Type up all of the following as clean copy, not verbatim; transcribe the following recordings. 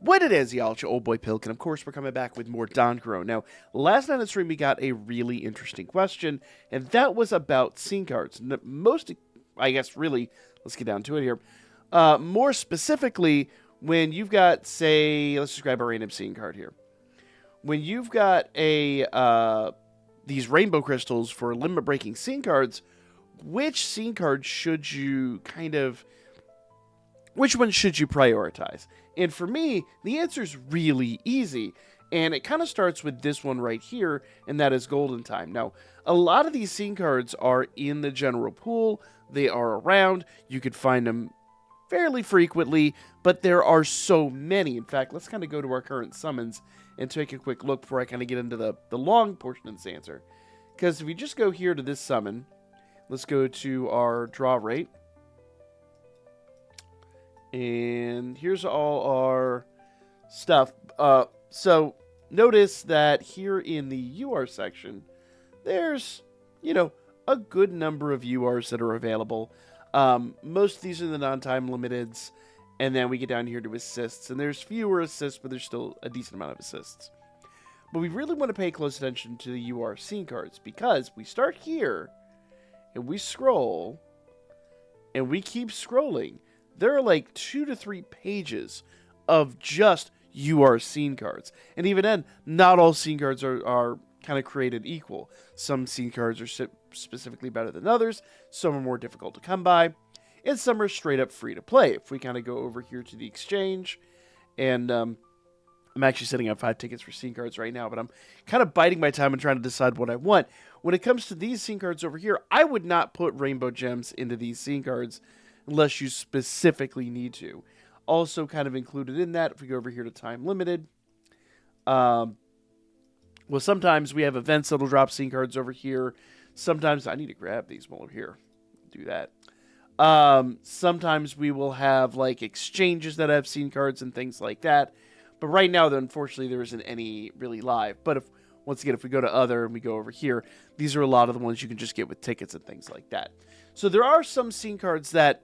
What it is, y'all, it's your old boy Pilk, and of course we're coming back with more danchro. Now, last night on stream we got a really interesting question, and that was about scene cards. Most, I guess, really, let's get down to it here. More specifically, when you've got, say, let's just grab a random scene card here. When you've got these rainbow crystals for limit-breaking scene cards, which scene card should you which one should you prioritize? And for me, the answer is really easy. And it kind of starts with this one right here, and that is Golden Time. Now, a lot of these scene cards are in the general pool. They are around. You could find them fairly frequently, but there are so many. In fact, let's kind of go to our current summons and take a quick look before I kind of get into the long portion of this answer. Because if we just go here to this summon, let's go to our draw rate. And here's all our stuff. So notice that here in the UR section, there's, a good number of URs that are available. Most of these are the non-time limiteds. And then we get down here to assists. And there's fewer assists, but there's still a decent amount of assists. But we really want to pay close attention to the UR scene cards, because we start here and we scroll and we keep scrolling. There are like 2 to 3 pages of just UR scene cards. And even then, not all scene cards are kind of created equal. Some scene cards are specifically better than others. Some are more difficult to come by. And some are straight up free to play. If we kind of go over here to the exchange, and I'm actually setting up 5 tickets for scene cards right now, but I'm kind of biding my time and trying to decide what I want. When it comes to these scene cards over here, I would not put rainbow gems into these scene cards unless you specifically need to. Also kind of included in that, if we go over here to time limited, well, sometimes we have events that'll drop scene cards over here. Sometimes I need to grab these while we're here. Do that. Sometimes we will have like exchanges that have scene cards and things like that. But right now, though, unfortunately, there isn't any really live. But once again, if we go to other and we go over here, these are a lot of the ones you can just get with tickets and things like that. So there are some scene cards that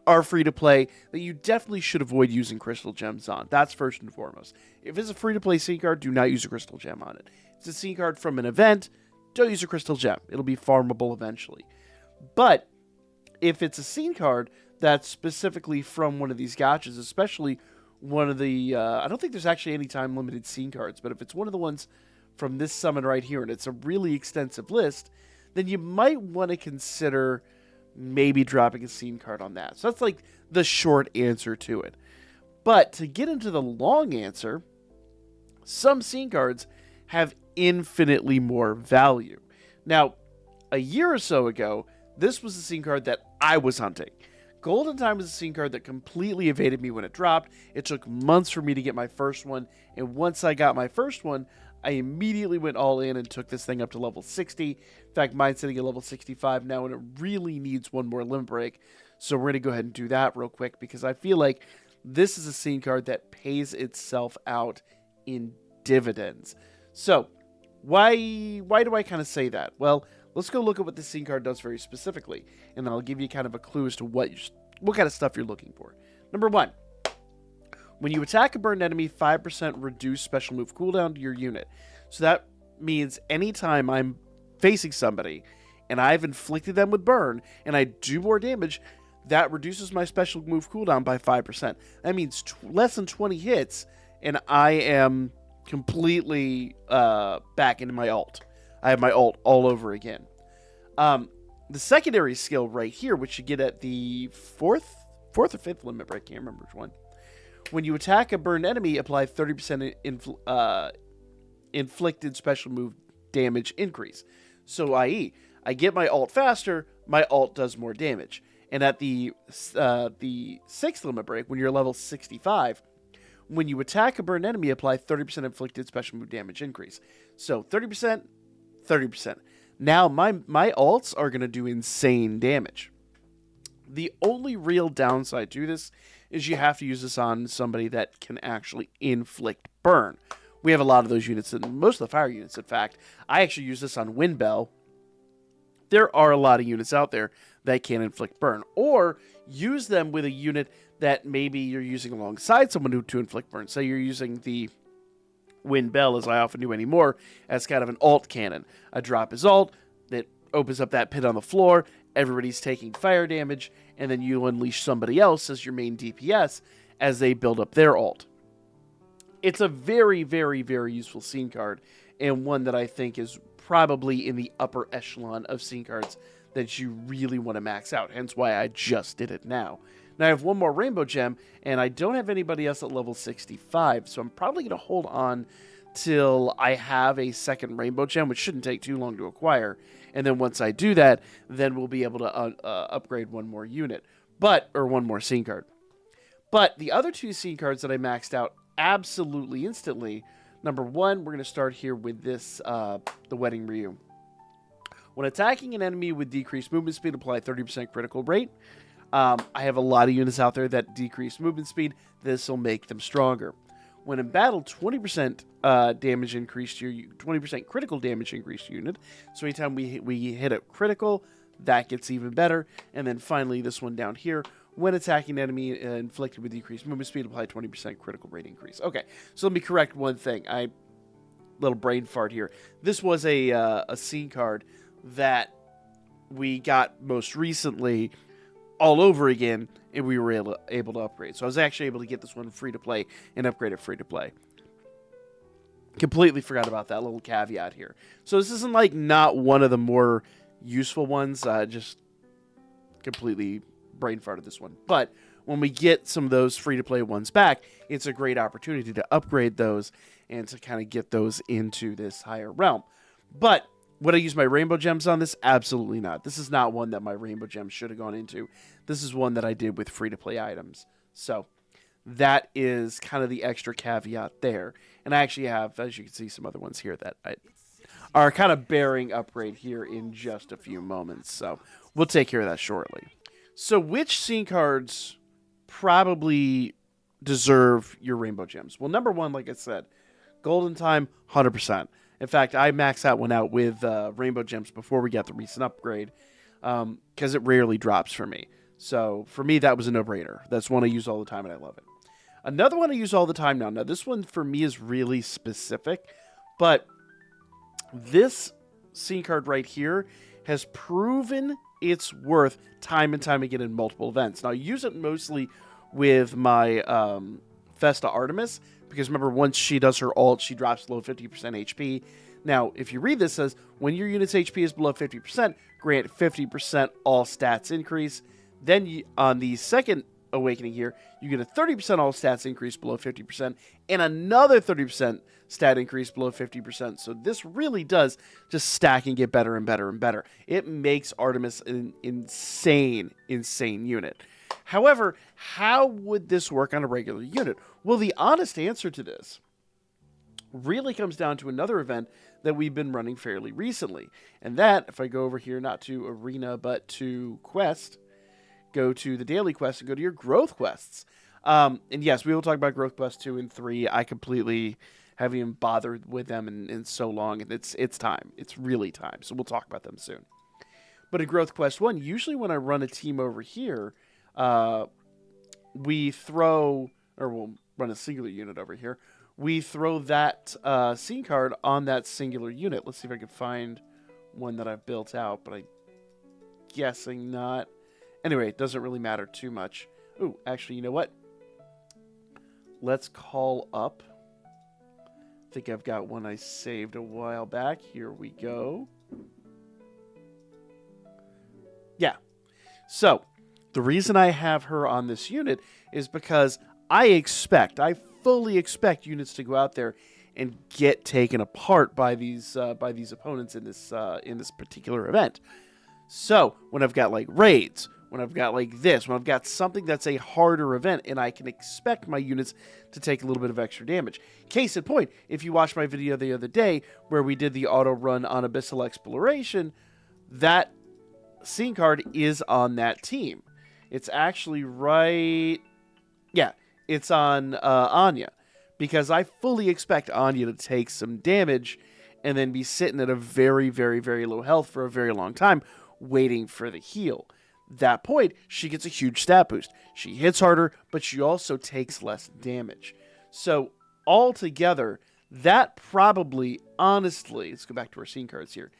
are free to play that you definitely should avoid using crystal gems on. That's first and foremost. If it's a free to play scene card, do not use a crystal gem on it. If it's a scene card from an event, don't use a crystal gem. It'll be farmable eventually. But if it's a scene card that's specifically from one of these gachas, especially one of the, I don't think there's actually any time limited scene cards, but if it's one of the ones from this summon right here, and it's a really extensive list, then you might want to consider maybe dropping a scene card on that. So that's like the short answer to it. But to get into the long answer, some scene cards have infinitely more value. Now, a year or so ago, this was the scene card that I was hunting. Golden Time was a scene card that completely evaded me when it dropped. It took months for me to get my first one, and once I got my first one, I immediately went all in and took this thing up to level 60. In fact, mine's sitting at level 65 now, and it really needs one more limit break. So we're going to go ahead and do that real quick, because I feel like this is a scene card that pays itself out in dividends. So why do I kind of say that? Well, let's go look at what this scene card does very specifically, and then I'll give you kind of a clue as to what kind of stuff you're looking for. Number 1. When you attack a burned enemy, 5% reduce special move cooldown to your unit. So that means anytime I'm facing somebody and I've inflicted them with burn and I do more damage, that reduces my special move cooldown by 5%. That means less than 20 hits and I am completely back into my ult. I have my ult all over again. The secondary skill right here, which you get at the 4th or 5th limit break, can't remember which one. When you attack a burned enemy, apply 30% inflicted special move damage increase. So, i.e., I get my ult faster, my ult does more damage. And at the 6th limit break, when you're level 65, when you attack a burned enemy, apply 30% inflicted special move damage increase. So 30%, 30%. Now my ults are going to do insane damage. The only real downside to this is you have to use this on somebody that can actually inflict burn. We have a lot of those units, and most of the fire units, in fact. I actually use this on Windbell. There are a lot of units out there that can inflict burn. Or use them with a unit that maybe you're using alongside someone to inflict burn. Say you're using the Wind Bell, as I often do anymore, as kind of an alt cannon. I drop his alt, that opens up that pit on the floor, everybody's taking fire damage, and then you unleash somebody else as your main DPS as they build up their alt. It's a very, very, very useful scene card, and one that I think is probably in the upper echelon of scene cards that you really want to max out, hence why I just did it now. Now I have one more Rainbow Gem, and I don't have anybody else at level 65, so I'm probably going to hold on till I have a second Rainbow Gem, which shouldn't take too long to acquire. And then once I do that, then we'll be able to upgrade one more unit, or one more scene card. But the other two scene cards that I maxed out absolutely instantly, number one, we're going to start here with this, the Wedding Ryu. When attacking an enemy with decreased movement speed, apply 30% critical rate. I have a lot of units out there that decrease movement speed. This will make them stronger. When in battle, 20% damage increase to your 20% critical damage increase to unit. So anytime we hit a critical, that gets even better. And then finally, this one down here, when attacking an enemy inflicted with decreased movement speed, apply 20% critical rate increase. Okay, so let me correct one thing. Little brain fart here. This was a scene card that we got most recently all over again, and we were able to upgrade. So I was actually able to get this one free to play and upgrade it free to play. Completely forgot about that little caveat here. So this isn't like not one of the more useful ones. Just completely brain farted this one. But when we get some of those free to play ones back, it's a great opportunity to upgrade those and to kind of get those into this higher realm. But would I use my Rainbow Gems on this? Absolutely not. This is not one that my Rainbow Gems should have gone into. This is one that I did with free-to-play items. So that is kind of the extra caveat there. And I actually have, as you can see, some other ones here that are kind of bearing upgrade here in just a few moments. So we'll take care of that shortly. So which scene cards probably deserve your Rainbow Gems? Well, number one, like I said, Golden Time, 100%. In fact, I maxed that one out with Rainbow Gems before we got the recent upgrade because it rarely drops for me. So for me, that was a no-brainer. That's one I use all the time, and I love it. Another one I use all the time now. Now, this one for me is really specific, but this scene card right here has proven its worth time and time again in multiple events. Now, I use it mostly with my Festa Artemis, because remember, once she does her ult, she drops below 50% HP. Now, if you read this, it says, when your unit's HP is below 50%, grant 50% all stats increase. Then on the second awakening here, you get a 30% all stats increase below 50%, and another 30% stat increase below 50%. So this really does just stack and get better and better and better. It makes Artemis an insane, insane unit. However, how would this work on a regular unit? Well, the honest answer to this really comes down to another event that we've been running fairly recently. And that, if I go over here, not to Arena, but to Quest, go to the Daily Quest and go to your Growth Quests. And yes, we will talk about Growth Quest 2 and 3. I completely haven't even bothered with them in so long. And it's time. It's really time. So we'll talk about them soon. But in Growth Quest 1, usually when I run a team over here, we'll run a singular unit over here. We throw that scene card on that singular unit. Let's see if I can find one that I've built out, but I'm guessing not. Anyway, it doesn't really matter too much. Ooh, actually, you know what? Let's call up. I think I've got one I saved a while back. Here we go. Yeah. So, the reason I have her on this unit is because I fully expect units to go out there and get taken apart by these opponents in this particular event. So when I've got like raids, when I've got like this, when I've got something that's a harder event, and I can expect my units to take a little bit of extra damage. Case in point, if you watched my video the other day where we did the auto run on Abyssal Exploration, that scene card is on that team. It's actually right... Yeah, it's on Anya. Because I fully expect Anya to take some damage and then be sitting at a very, very, very low health for a very long time, waiting for the heal. that point, she gets a huge stat boost. She hits harder, but she also takes less damage. So altogether, that probably, honestly, let's go back to our scene cards here.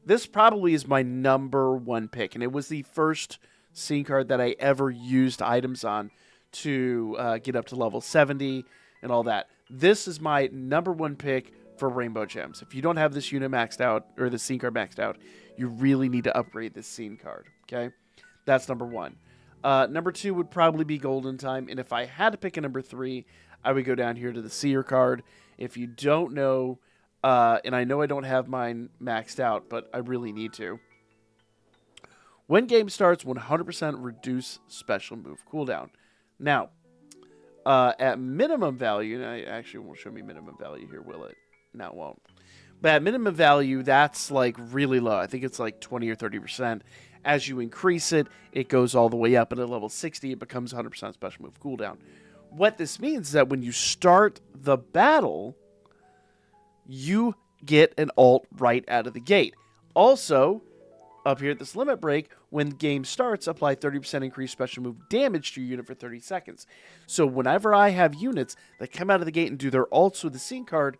This probably is my number one pick, and it was the first scene card that I ever used items on to get up to level 70 and all that. This is my number one pick for Rainbow Gems. If you don't have this unit maxed out, or the scene card maxed out, you really need to upgrade this scene card, okay? That's number one. Number two would probably be Golden Time, and if I had to pick a number three, I would go down here to the Seer card. If you don't know, and I know I don't have mine maxed out, but I really need to. When game starts, 100% reduce special move cooldown. Now, at minimum value, and I actually won't show me minimum value here, will it? No, it won't. But at minimum value, that's like really low. I think it's like 20 or 30%. As you increase it, it goes all the way up, and at level 60, it becomes 100% special move cooldown. What this means is that when you start the battle, you get an ult right out of the gate. Also, up here at this limit break, when the game starts, apply 30% increased special move damage to your unit for 30 seconds. So whenever I have units that come out of the gate and do their ults with the scene card,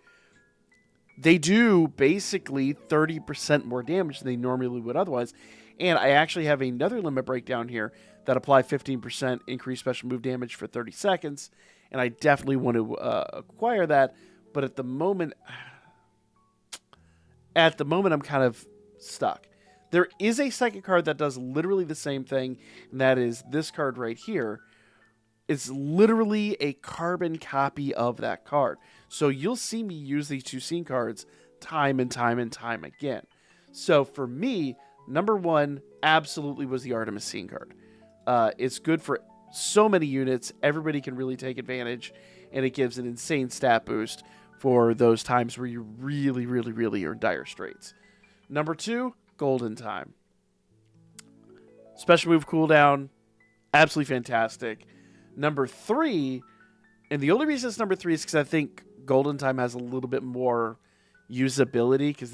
they do basically 30% more damage than they normally would otherwise. And I actually have another limit breakdown here that apply 15% increased special move damage for 30 seconds. And I definitely want to acquire that. But at the moment, I'm kind of stuck. There is a second card that does literally the same thing, and that is this card right here. It's literally a carbon copy of that card. So you'll see me use these two scene cards time and time and time again. So for me, number one absolutely was the Artemis scene card. It's good for so many units. Everybody can really take advantage, and it gives an insane stat boost for those times where you really, really, really are in dire straits. Number two, Golden Time. Special move cooldown, absolutely fantastic. Number three, and the only reason it's number three is because I think Golden Time has a little bit more usability, because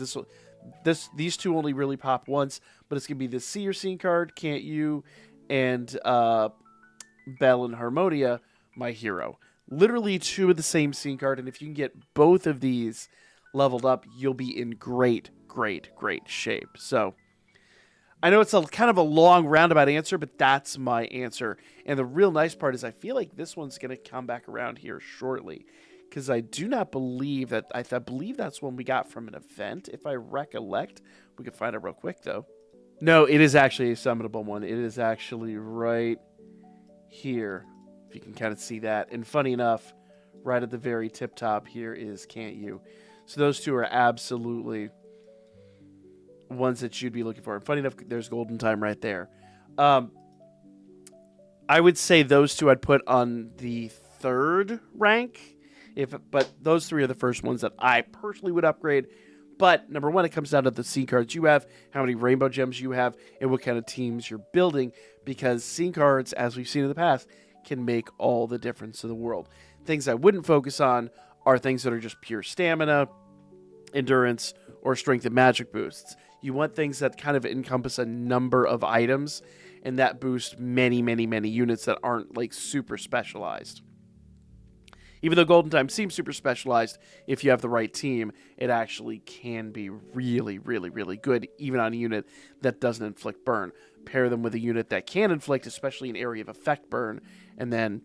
these two only really pop once, but it's going to be the Seer scene card, Can't You, and Belle and Harmonia, my hero. Literally two of the same scene card, and if you can get both of these leveled up, you'll be in great shape. So I know it's kind of a long roundabout answer, but that's my answer. And the real nice part is I feel like this one's going to come back around here shortly, because I do not believe that, I believe that's one we got from an event, if I recollect. We can find it real quick, though. No, it is actually a summonable one. It is actually right here, if you can kind of see that. And funny enough, right at the very tip top here is Can't You. So those two are absolutely ones that you'd be looking for. And funny enough, there's Golden Time right there. I would say those two I'd put on the third rank, but those three are the first ones that I personally would upgrade. But number one, it comes down to the scene cards you have, how many Rainbow Gems you have, and what kind of teams you're building, because scene cards, as we've seen in the past, can make all the difference in the world. Things I wouldn't focus on are things that are just pure stamina, endurance, or strength and magic boosts. You want things that kind of encompass a number of items and that boost many units that aren't like super specialized. Even though Golden Time seems super specialized, if you have the right team, it actually can be really good, even on a unit that doesn't inflict burn. Pair them with a unit that can inflict, especially an area of effect burn, and then,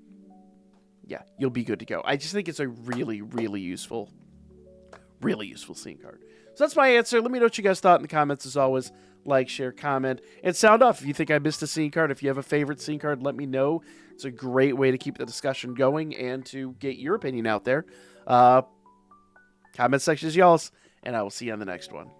yeah, you'll be good to go. I just think it's a really useful scene card. So that's my answer. Let me know what you guys thought in the comments. As always, like, share, comment, and sound off. If you think I missed a scene card, if you have a favorite scene card, let me know. It's a great way to keep the discussion going and to get your opinion out there. Comment section is y'all's, and I will see you on the next one.